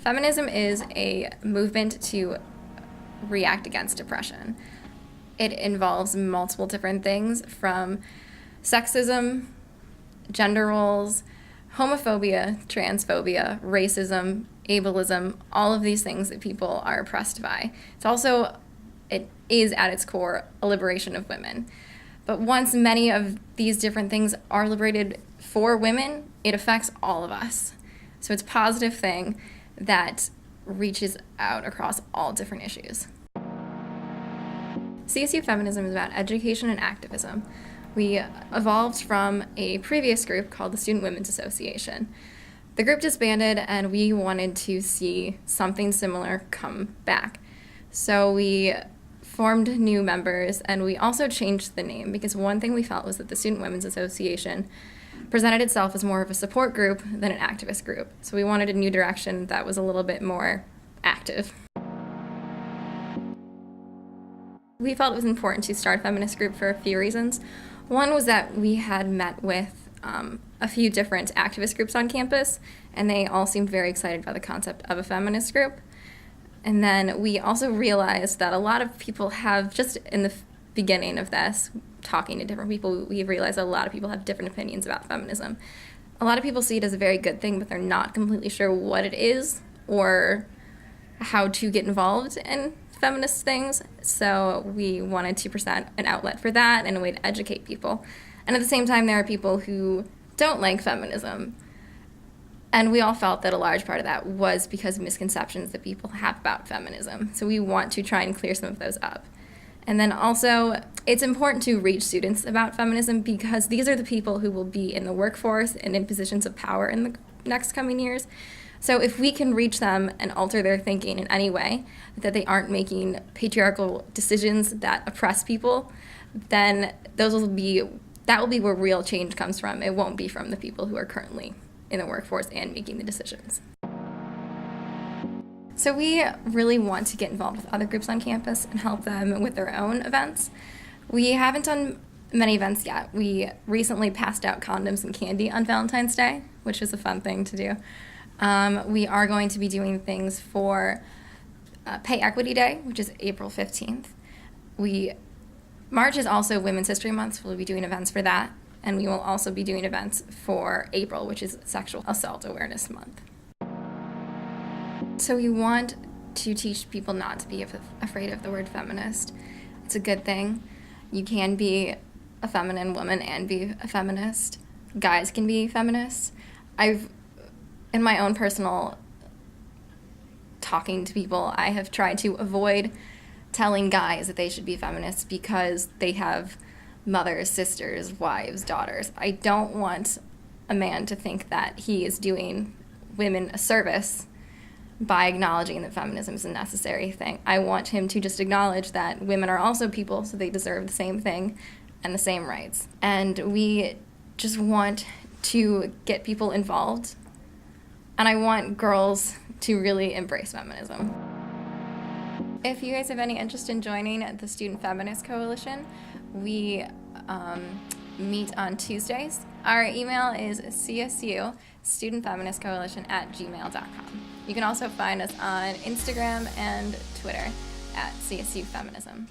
Feminism is a movement to react against oppression. It involves multiple different things, from sexism, gender roles, homophobia, transphobia, racism, ableism, all of these things that people are oppressed by. It is at its core a liberation of women. But once many of these different things are liberated for women, it affects all of us. So it's a positive thing that reaches out across all different issues. CSU Feminism is about education and activism. We evolved from a previous group called the Student Women's Association. The group disbanded, and we wanted to see something similar come back. So we formed new members, and we also changed the name, because one thing we felt was that the Student Women's Association presented itself as more of a support group than an activist group. So we wanted a new direction that was a little bit more active. We felt it was important to start a feminist group for a few reasons. One was that we had met with a few different activist groups on campus, and they all seemed very excited by the concept of a feminist group. And then we also realized that a lot of people have, just in the beginning of this, talking to different people, we realized that a lot of people have different opinions about feminism. A lot of people see it as a very good thing, but they're not completely sure what it is or how to get involved in feminist things. So we wanted to present an outlet for that and a way to educate people. And at the same time, there are people who don't like feminism. And we all felt that a large part of that was because of misconceptions that people have about feminism. So we want to try and clear some of those up. And then also, it's important to reach students about feminism, because these are the people who will be in the workforce and in positions of power in the next coming years. So if we can reach them and alter their thinking in any way, that they aren't making patriarchal decisions that oppress people, then that will be where real change comes from. It won't be from the people who are currently in the workforce and making the decisions. So we really want to get involved with other groups on campus and help them with their own events. We haven't done many events yet. We recently passed out condoms and candy on Valentine's Day, which is a fun thing to do. We are going to be doing things for Pay Equity Day, which is April 15th. March is also Women's History Month, so we'll be doing events for that. And we will also be doing events for April, which is Sexual Assault Awareness Month. So we want to teach people not to be afraid of the word feminist. It's a good thing. You can be a feminine woman and be a feminist. Guys can be feminists. In my own personal talking to people, I have tried to avoid telling guys that they should be feminists because they have mothers, sisters, wives, daughters. I don't want a man to think that he is doing women a service by acknowledging that feminism is a necessary thing. I want him to just acknowledge that women are also people, so they deserve the same thing and the same rights. And we just want to get people involved. And I want girls to really embrace feminism. If you guys have any interest in joining the Student Feminist Coalition, we meet on Tuesdays. Our email is csustudentfeministcoalition@gmail.com. You can also find us on Instagram and Twitter @CSU Feminism.